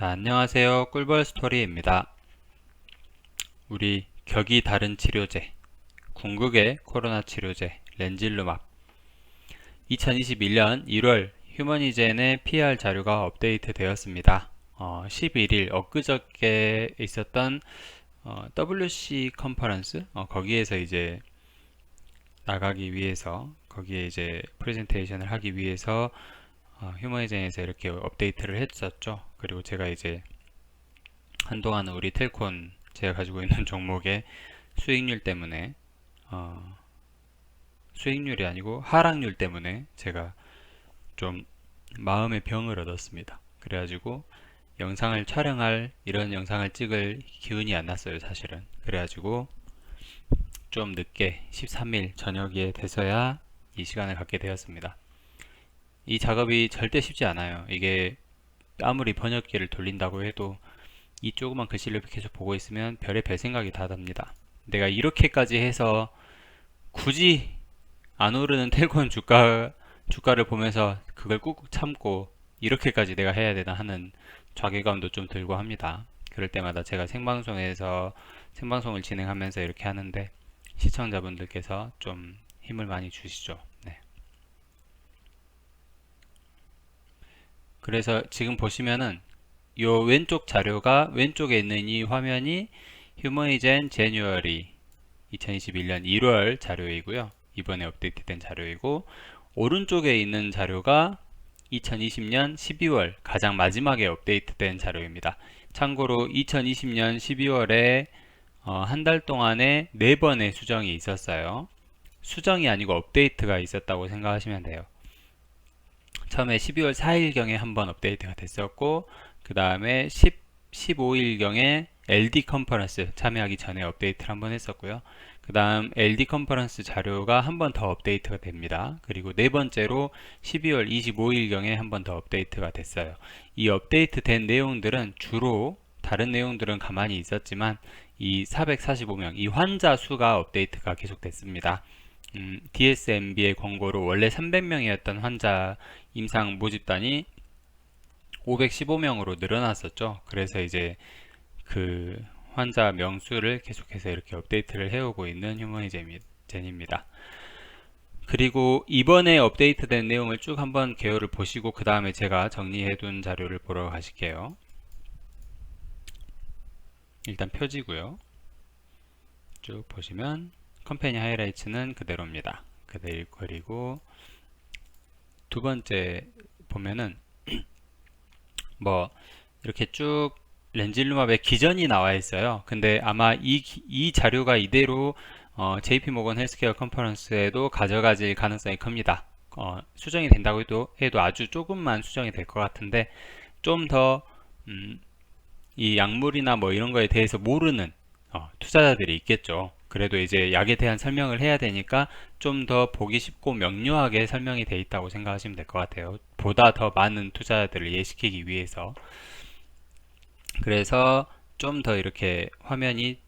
자, 안녕하세요. 꿀벌 스토리입니다. 우리 격이 다른 치료제, 궁극의 코로나 치료제, 렌질루맙. 2021년 1월 휴머니젠의 PR 자료가 업데이트 되었습니다. 11일 엊그저께 있었던 WC 컨퍼런스, 거기에서 이제 나가기 위해서, 거기에 이제 프레젠테이션을 하기 위해서 휴머니젠에서 이렇게 업데이트를 했었죠. 그리고 제가 이제 한동안은 우리 텔콘 제가 가지고 있는 종목의 수익률 때문에 수익률이 아니고 하락률 때문에 제가 좀 마음의 병을 얻었습니다. 그래가지고 영상을 촬영할 이런 영상을 찍을 기운이 안 났어요, 사실은. 그래가지고 좀 늦게 13일 저녁에 돼서야 이 시간을 갖게 되었습니다. 이 작업이 절대 쉽지 않아요. 이게 아무리 번역기를 돌린다고 해도 이 조그만 글씨를 계속 보고 있으면 별의 별 생각이 다 납니다. 내가 이렇게까지 해서 굳이 안 오르는 텔콘 주가를 보면서 그걸 꾹꾹 참고 이렇게까지 내가 해야 되나 하는 좌괴감도 좀 들고 합니다. 그럴 때마다 제가 생방송을 진행하면서 이렇게 하는데 시청자분들께서 좀 힘을 많이 주시죠. 네. 그래서 지금 보시면은 요 왼쪽 자료가 왼쪽에 있는 이 화면이 휴머니젠 제뉴어리 2021년 1월 자료이고요. 이번에 업데이트된 자료이고 오른쪽에 있는 자료가 2020년 12월 가장 마지막에 업데이트된 자료입니다. 참고로 2020년 12월에 한 달 동안에 4번의 수정이 있었어요. 수정이 아니고 업데이트가 있었다고 생각하시면 돼요. 처음에 12월 4일경에 한번 업데이트가 됐었고 그 다음에 15일경에 LD 컨퍼런스 참여하기 전에 업데이트를 한번 했었고요. 그 다음 LD 컨퍼런스 자료가 한 번 더 업데이트가 됩니다. 그리고 네 번째로 12월 25일경에 한 번 더 업데이트가 됐어요. 이 업데이트 된 내용들은 주로 다른 내용들은 가만히 있었지만 이 445명, 이 환자 수가 업데이트가 계속됐습니다. DSMB의 권고로 원래 300명이었던 환자 임상 모집단이 515명으로 늘어났었죠. 그래서 이제 그 환자 명수를 계속해서 이렇게 업데이트를 해오고 있는 휴머니젠입니다. 그리고 이번에 업데이트된 내용을 쭉 한번 개요를 보시고 그 다음에 제가 정리해둔 자료를 보러 가실게요. 일단 표지고요. 쭉 보시면 컴퍼니 하이라이트는 그대로입니다. 그리고 두 번째 보면은 뭐 이렇게 쭉 렌질루맙의 기전이 나와 있어요. 근데 아마 이 자료가 이대로 JP모건 헬스케어 컨퍼런스에도 가져가질 가능성이 큽니다. 수정이 된다고 해도 아주 조금만 수정이 될 것 같은데 좀 더 이 약물이나 뭐 이런 거에 대해서 모르는 투자자들이 있겠죠. 그래도 이제 약에 대한 설명을 해야 되니까 좀 더 보기 쉽고 명료하게 설명이 돼 있다고 생각하시면 될 것 같아요. 보다 더 많은 투자자들을 이해시키기 위해서. 그래서 좀 더 이렇게 화면이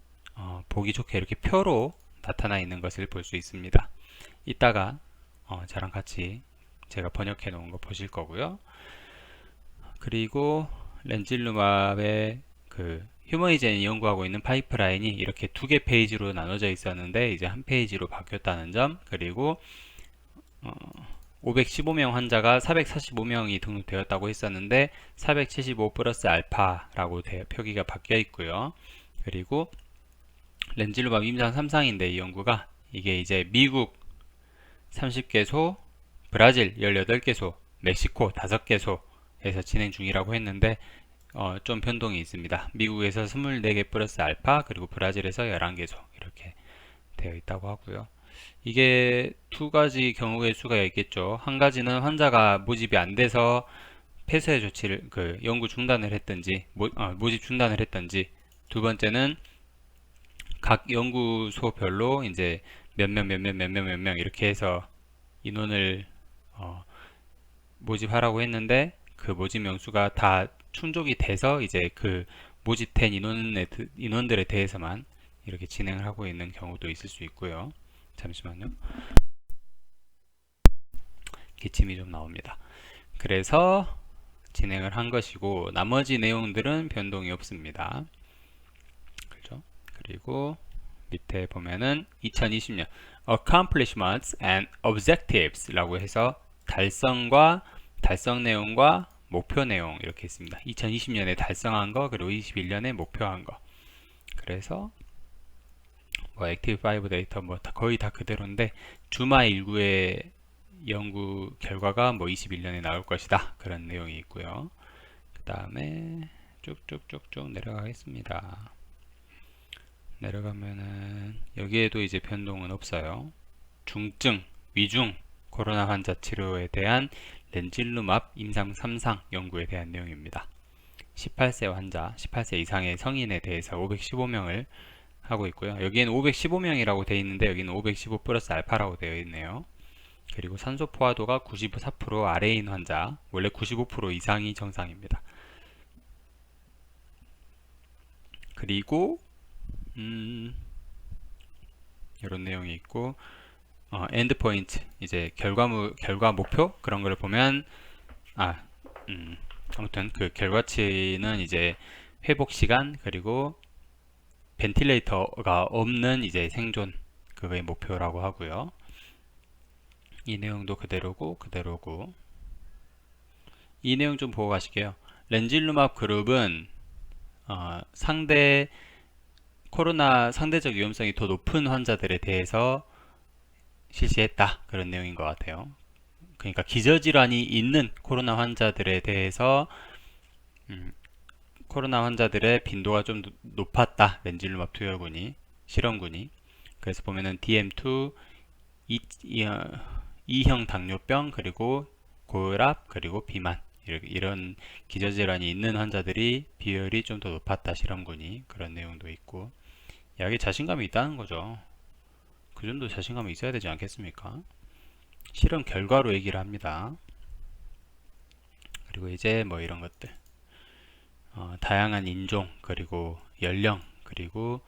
보기 좋게 이렇게 표로 나타나 있는 것을 볼 수 있습니다. 이따가 저랑 같이 제가 번역해 놓은 거 보실 거고요. 그리고 렌질루맙의 그 휴머니젠이 연구하고 있는 파이프라인이 이렇게 2개 페이지로 나눠져 있었는데 이제 한 페이지로 바뀌었다는 점, 그리고 515명 환자가 445명이 등록되었다고 했었는데 475 플러스 알파라고 표기가 바뀌어 있고요. 그리고 렌질루맙 임상 3상인데 이 연구가 이게 이제 미국 30개소, 브라질 18개소, 멕시코 5개소에서 진행 중이라고 했는데 좀 변동이 있습니다. 미국에서 24개 플러스 알파, 그리고 브라질에서 11개소 이렇게 되어 있다고 하고요. 이게 두 가지 경우의 수가 있겠죠. 한 가지는 환자가 모집이 안 돼서 폐쇄 조치를 연구 중단을 했든지 모집 중단을 했든지, 두 번째는 각 연구소별로 이제 몇 명 이렇게 해서 인원을 모집하라고 했는데 그 모집 명수가 다 충족이 돼서 이제 그 모집된 인원들에 대해서만 이렇게 진행을 하고 있는 경우도 있을 수 있고요. 잠시만요. 기침이 좀 나옵니다. 그래서 진행을 한 것이고 나머지 내용들은 변동이 없습니다. 그렇죠? 그리고 밑에 보면은 2020년 accomplishments and objectives 라고 해서 달성과 달성 내용과 목표 내용 이렇게 있습니다. 2020년에 달성한 거 그리고 21년에 목표한 거. 그래서 뭐 액티브 5 데이터 뭐 거의 다 그대로인데 주마 일구의 연구 결과가 뭐 21년에 나올 것이다 그런 내용이 있고요. 그 다음에 쭉쭉쭉쭉 내려가겠습니다. 내려가면은 여기에도 이제 변동은 없어요. 중증, 위중 코로나 환자 치료에 대한 렌질루맙 임상 3상 연구에 대한 내용입니다. 18세 환자, 18세 이상의 성인에 대해서 515명을 하고 있고요. 여기에는 515명이라고 되어 있는데 여기는 515 플러스 알파라고 되어 있네요. 그리고 산소 포화도가 94% 아래인 환자, 원래 95% 이상이 정상입니다. 그리고 이런 내용이 있고 엔드 포인트 이제 결과 목표 그런 걸 보면 아무튼 그 결과치는 이제 회복 시간 그리고 벤틸레이터가 없는 이제 생존 그거의 목표라고 하고요. 이 내용도 그대로고 이 내용 좀 보고 가실게요. 렌질루맙 그룹은 코로나 상대적 위험성이 더 높은 환자들에 대해서 실시했다 그런 내용인 것 같아요. 그러니까 기저질환이 있는 코로나 환자들에 대해서 코로나 환자들의 빈도가 좀 높았다. 렌질루맙 투여군이 실험군이. 그래서 보면은 DM2 2형 당뇨병 그리고 고혈압 그리고 비만 이런 기저질환이 있는 환자들이 비율이 좀 더 높았다 실험군이 그런 내용도 있고 약에 자신감이 있다는 거죠. 그 정도 자신감이 있어야 되지 않겠습니까? 실험 결과로 얘기를 합니다. 그리고 이제 뭐 이런 것들 다양한 인종 그리고 연령 그리고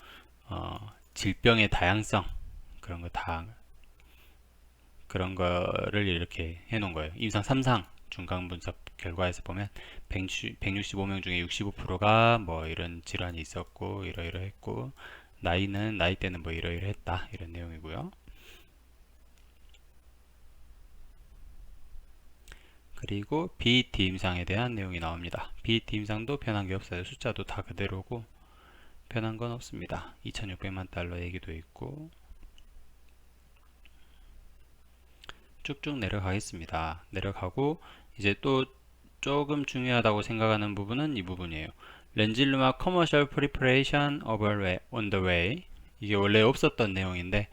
질병의 다양성 그런 거 다 그런 거를 이렇게 해놓은 거예요. 임상 3상 중간 분석 결과에서 보면 165명 중에 65%가 뭐 이런 질환이 있었고 이러이러했고 나이대는 뭐 이러이러했다 이런 내용이고요. 그리고 BT 임상에 대한 내용이 나옵니다. BT 임상도 변한 게 없어요. 숫자도 다 그대로고 변한 건 없습니다. 2600만 달러 얘기도 있고 쭉쭉 내려가겠습니다. 내려가고 이제 또 조금 중요하다고 생각하는 부분은 이 부분이에요. 렌질루맙 Commercial Preparation on the way 이게 원래 없었던 내용인데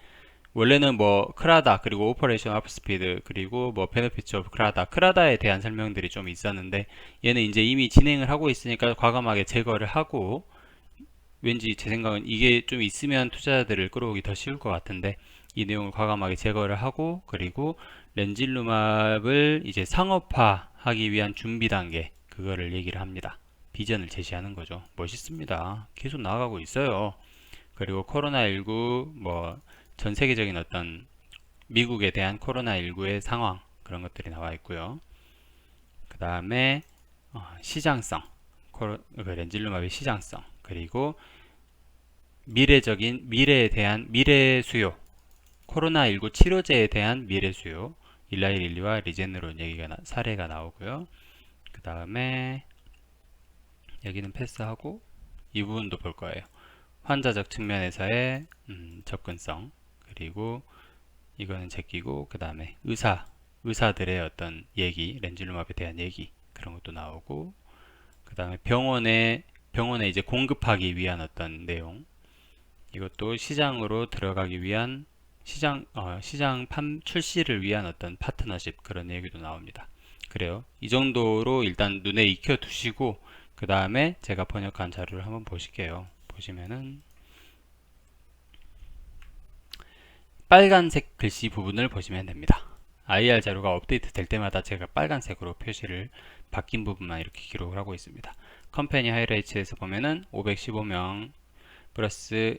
원래는 뭐 크라다 그리고 오퍼레이션 업 스피드 그리고 뭐 베네피츠 오브 크라다에 대한 설명들이 좀 있었는데 얘는 이제 이미 진행을 하고 있으니까 과감하게 제거를 하고 왠지 제 생각은 이게 좀 있으면 투자자들을 끌어오기 더 쉬울 것 같은데 이 내용을 과감하게 제거를 하고 그리고 렌질루맙을 이제 상업화하기 위한 준비 단계 그거를 얘기를 합니다. 비전을 제시하는 거죠. 멋있습니다. 계속 나아가고 있어요. 그리고 코로나19 뭐 전 세계적인 어떤 미국에 대한 코로나19의 상황 그런 것들이 나와 있고요. 그 다음에 시장성 렌질루맙의 시장성 그리고 미래에 대한 미래 수요 코로나19 치료제에 대한 미래 수요 일라이릴리와 리제네론 얘기가 사례가 나오고요. 그 다음에 여기는 패스하고 이 부분도 볼 거예요. 환자적 측면에서의 접근성 그리고 이거는 제끼고 그 다음에 의사들의 어떤 얘기 렌질루맙에 대한 얘기 그런 것도 나오고 그 다음에 병원에 이제 공급하기 위한 어떤 내용 이것도 시장으로 들어가기 위한 시장 출시를 위한 어떤 파트너십 그런 얘기도 나옵니다. 그래요. 이 정도로 일단 눈에 익혀 두시고 그 다음에 제가 번역한 자료를 한번 보실게요. 보시면은 빨간색 글씨 부분을 보시면 됩니다. IR 자료가 업데이트 될 때마다 제가 빨간색으로 표시를 바뀐 부분만 이렇게 기록을 하고 있습니다. 컴퍼니 하이라이트에서 보면은 515명 플러스의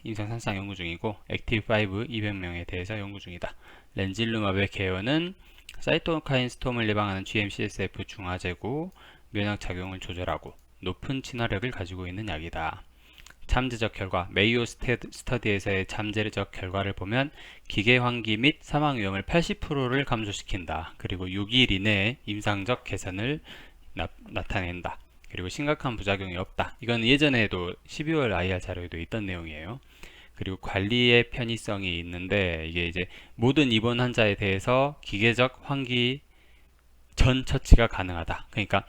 임상 3상 연구 중이고 액티브 5 200명에 대해서 연구 중이다. 렌질루맙의 개요는 사이토카인 스톰을 예방하는 GM-CSF 중화제고 면역 작용을 조절하고 높은 친화력을 가지고 있는 약이다. 잠재적 결과, 메이오 스터디에서의 잠재적 결과를 보면 기계 환기 및 사망 위험을 80%를 감소시킨다. 그리고 6일 이내에 임상적 개선을 나타낸다. 그리고 심각한 부작용이 없다. 이건 예전에도 12월 IR 자료에도 있던 내용이에요. 그리고 관리의 편의성이 있는데 이게 이제 모든 입원 환자에 대해서 기계적 환기 전 처치가 가능하다. 그러니까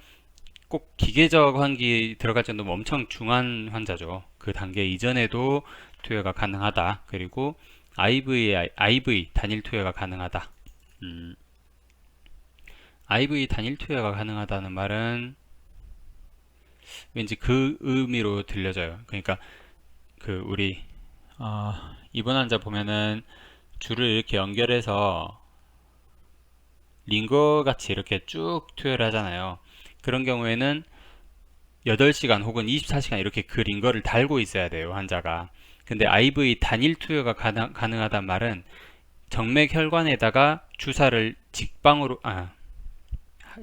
꼭 기계적 환기 들어갈 정도면 엄청 중한 환자죠. 그 단계 이전에도 투여가 가능하다. 그리고 IV 단일 투여가 가능하다. IV 단일 투여가 가능하다는 말은 왠지 그 의미로 들려져요. 그러니까 그 우리 입원 환자 보면은 줄을 이렇게 연결해서 링거 같이 이렇게 쭉 투여를 하잖아요. 그런 경우에는 8시간 혹은 24시간 이렇게 그 링거를 달고 있어야 돼요, 환자가. 근데 IV 단일 투여가 가능하단 말은 정맥 혈관에다가 주사를 직방으로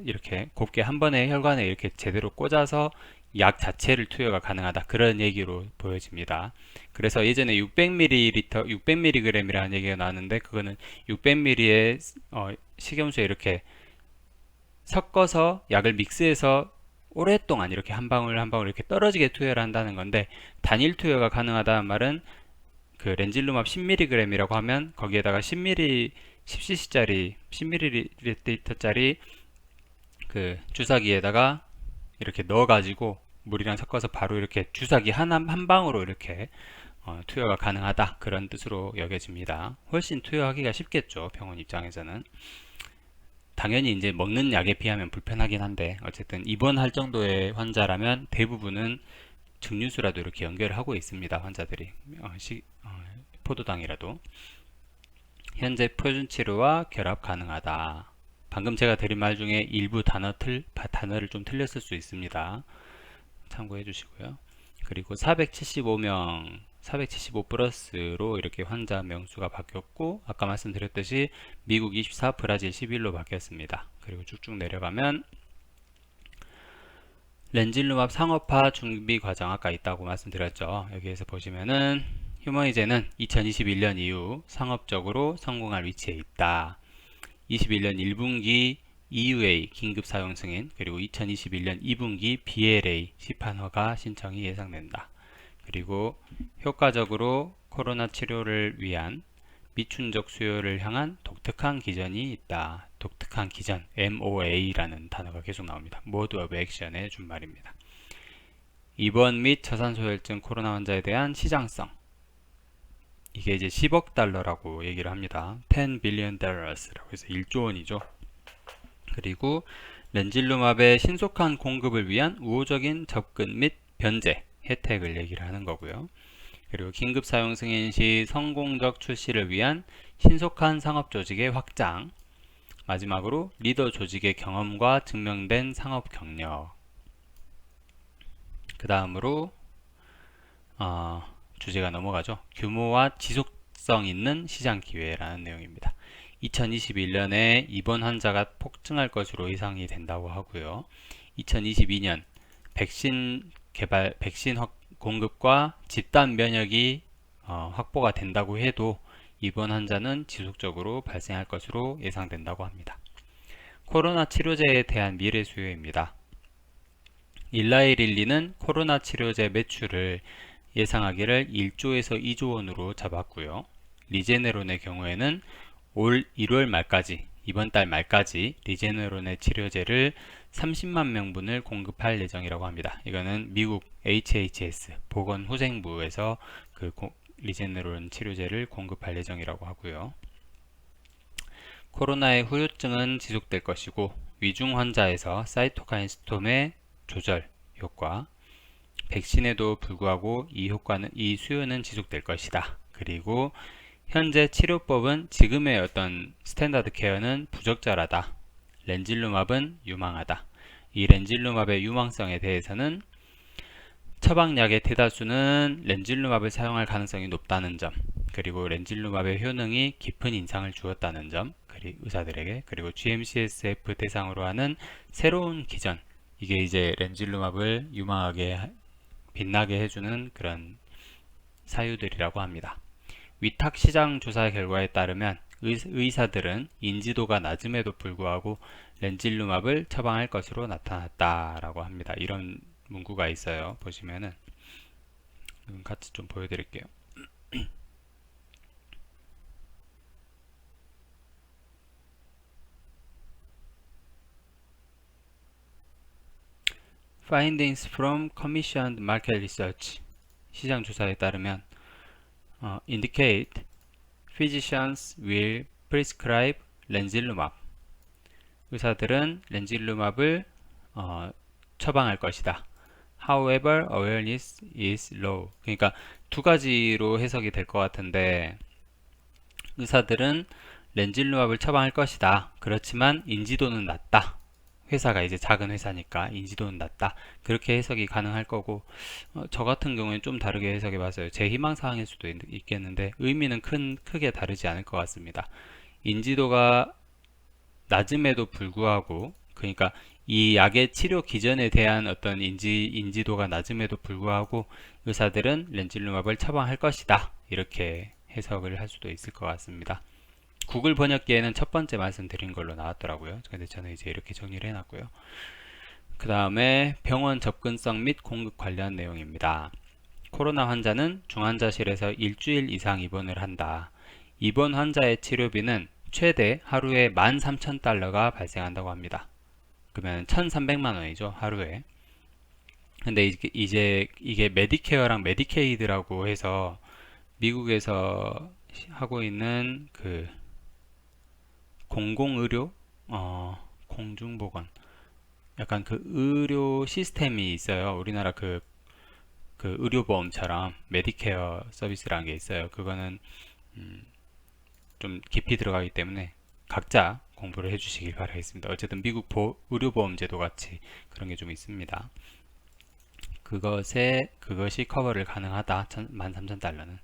이렇게 곱게 한 번에 혈관에 이렇게 제대로 꽂아서 약 자체를 투여가 가능하다. 그런 얘기로 보여집니다. 그래서 예전에 600mg이라는 얘기가 나왔는데 그거는 600ml의 식염수에 이렇게 섞어서 약을 믹스해서 오랫동안 이렇게 한 방울 한 방울 이렇게 떨어지게 투여를 한다는 건데, 단일 투여가 가능하다는 말은 그 렌질루맙 10mg이라고 하면 거기에다가 10cc짜리 10ml짜리 그 주사기에다가 이렇게 넣어 가지고 물이랑 섞어서 바로 이렇게 주사기 한 방으로 이렇게 투여가 가능하다, 그런 뜻으로 여겨집니다. 훨씬 투여하기가 쉽겠죠, 병원 입장에서는. 당연히 이제 먹는 약에 비하면 불편하긴 한데 어쨌든 입원할 정도의 환자라면 대부분은 증류수라도 이렇게 연결을 하고 있습니다. 환자들이 포도당이라도. 현재 표준 치료와 결합 가능하다. 방금 제가 드린 말 중에 일부 단어를 좀 틀렸을 수 있습니다. 참고해 주시고요. 그리고 475명 475 플러스로 이렇게 환자 명수가 바뀌었고, 아까 말씀드렸듯이 미국 24, 브라질 11로 바뀌었습니다. 그리고 쭉쭉 내려가면 렌질루맙 상업화 준비 과정 아까 있다고 말씀드렸죠. 여기에서 보시면은 휴머이젠은 2021년 이후 상업적으로 성공할 위치에 있다. 21년 1분기 EUA 긴급 사용 승인, 그리고 2021년 2분기 BLA 시판 허가 신청이 예상된다. 그리고 효과적으로 코로나 치료를 위한 미춘적 수요를 향한 독특한 기전이 있다. 독특한 기전, MOA라는 단어가 계속 나옵니다. Mode of Action의 준말입니다. 입원 및 저산소혈증 코로나 환자에 대한 시장성, 이게 이제 10억 달러라고 얘기를 합니다. 10 billion dollars라고 해서 1조 원이죠. 그리고 렌질루맙의 신속한 공급을 위한 우호적인 접근 및 변제 혜택을 얘기를 하는 거고요. 그리고 긴급 사용 승인 시 성공적 출시를 위한 신속한 상업 조직의 확장, 마지막으로 리더 조직의 경험과 증명된 상업 경력. 그 다음으로 주제가 넘어가죠. 규모와 지속성 있는 시장 기회라는 내용입니다. 2021년에 입원 환자가 폭증할 것으로 예상이 된다고 하고요. 2022년 백신 공급과 집단 면역이 확보가 된다고 해도 입원 환자는 지속적으로 발생할 것으로 예상된다고 합니다. 코로나 치료제에 대한 미래 수요입니다. 일라이릴리는 코로나 치료제 매출을 예상하기를 1조에서 2조 원으로 잡았고요. 리제네론의 경우에는 올 1월 말까지, 이번 달 말까지 리제네론의 치료제를 30만 명분을 공급할 예정이라고 합니다. 이거는 미국 HHS 보건후생부에서 그 리제네론 치료제를 공급할 예정이라고 하고요. 코로나의 후유증은 지속될 것이고 위중 환자에서 사이토카인 스톰의 조절 효과, 백신에도 불구하고 이 수요는 지속될 것이다. 그리고 현재 치료법은 지금의 어떤 스탠다드 케어는 부적절하다. 렌질루맙은 유망하다. 이 렌질루맙의 유망성에 대해서는 처방약의 대다수는 렌질루맙을 사용할 가능성이 높다는 점, 그리고 렌질루맙의 효능이 깊은 인상을 주었다는 점, 의사들에게. 그리고 GM-CSF 대상으로 하는 새로운 기전, 이게 이제 렌질루맙을 유망하게 빛나게 해주는 그런 사유들이라고 합니다. 위탁 시장 조사 결과에 따르면 의사들은 인지도가 낮음에도 불구하고 렌질루맙을 처방할 것으로 나타났다라고 합니다. 이런 문구가 있어요. 보시면은 같이 좀 보여드릴게요. Findings from Commissioned Market Research, 시장 조사에 따르면 indicate physicians will prescribe 렌질루맙, 의사들은 렌질루맙을 처방할 것이다. However, awareness is low. 그러니까 두 가지로 해석이 될 것 같은데, 의사들은 렌질루맙을 처방할 것이다. 그렇지만 인지도는 낮다. 회사가 이제 작은 회사니까 인지도는 낮다. 그렇게 해석이 가능할 거고, 저 같은 경우에는 좀 다르게 해석해 봤어요. 제 희망사항일 수도 있겠는데 의미는 크게 다르지 않을 것 같습니다. 인지도가 낮음에도 불구하고, 그러니까 이 약의 치료 기전에 대한 어떤 인지도가 낮음에도 불구하고 의사들은 렌질루맙을 처방할 것이다. 이렇게 해석을 할 수도 있을 것 같습니다. 구글 번역기에는 첫 번째 말씀드린 걸로 나왔더라고요. 근데 저는 이제 이렇게 정리를 해놨고요. 그 다음에 병원 접근성 및 공급 관련 내용입니다. 코로나 환자는 중환자실에서 일주일 이상 입원을 한다. 입원 환자의 치료비는 최대 하루에 13,000달러가 발생한다고 합니다. 그러면 1,300만 원이죠, 하루에. 근데 이제 이게 메디케어랑 메디케이드라고 해서 미국에서 하고 있는 그 공공의료, 공중보건, 약간 그 의료 시스템이 있어요. 우리나라 그 의료보험처럼 메디케어 서비스라는 게 있어요. 그거는 좀 깊이 들어가기 때문에 각자 공부를 해주시길 바라겠습니다. 어쨌든 미국 의료보험제도 같이 그런 게 좀 있습니다. 그것이 커버를 가능하다. 13,000달러는.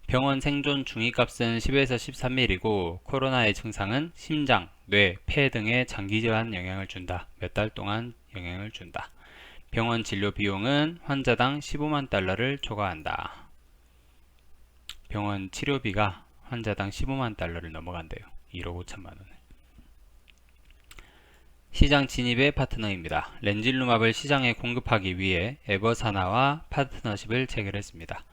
병원 생존 중위값은 10에서 13일이고 코로나의 증상은 심장, 뇌, 폐 등에 장기적인 영향을 준다. 몇 달 동안 영향을 준다. 병원 진료 비용은 환자당 15만 달러를 초과한다. 병원 치료비가 환자당 15만 달러를 넘어간대요. 1억 5천만 원. 시장 진입의 파트너입니다. 렌질루맙을 시장에 공급하기 위해 에버사나와 파트너십을 체결했습니다.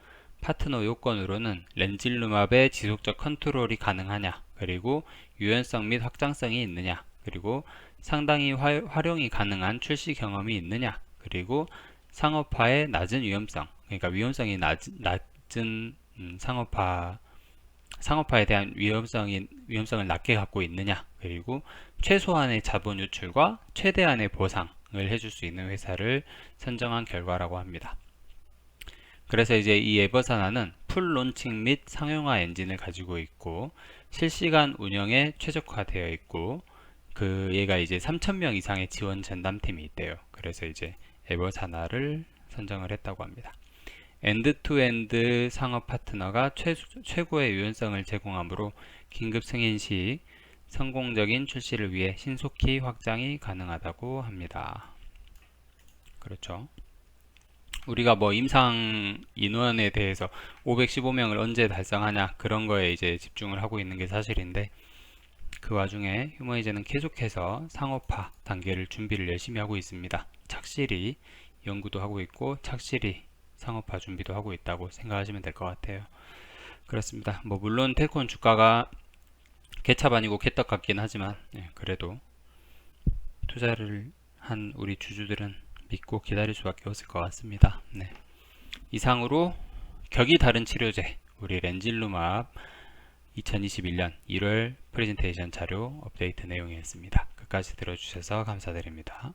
파트너 요건으로는 렌질루맙의 지속적 컨트롤이 가능하냐, 그리고 유연성 및 확장성이 있느냐, 그리고 상당히 활용이 가능한 출시 경험이 있느냐, 그리고 상업화의 낮은 위험성, 그러니까 위험성이 낮은 상업화에 대한 위험성을 낮게 갖고 있느냐, 그리고 최소한의 자본 유출과 최대한의 보상을 해줄 수 있는 회사를 선정한 결과라고 합니다. 그래서 이제 이 에버사나는 풀 론칭 및 상용화 엔진을 가지고 있고 실시간 운영에 최적화되어 있고 얘가 이제 3,000명 이상의 지원 전담팀이 있대요. 그래서 이제 에버사나를 선정을 했다고 합니다. 엔드투엔드 상업 파트너가 최고의 유연성을 제공하므로 긴급 승인 시 성공적인 출시를 위해 신속히 확장이 가능하다고 합니다. 그렇죠. 우리가 뭐 임상 인원에 대해서 515명을 언제 달성하냐 그런 거에 이제 집중을 하고 있는 게 사실인데, 그 와중에 휴머이제는 계속해서 상업화 단계를 준비를 열심히 하고 있습니다. 착실히 연구도 하고 있고 착실히 상업화 준비도 하고 있다고 생각하시면 될 것 같아요. 그렇습니다. 뭐 물론 텔콘 주가가 개찹 아니고 개떡 같긴 하지만 그래도 투자를 한 우리 주주들은 믿고 기다릴 수밖에 없을 것 같습니다. 이상으로 격이 다른 치료제 우리 렌질루맙 2021년 1월 프레젠테이션 자료 업데이트 내용이었습니다. 끝까지 들어주셔서 감사드립니다.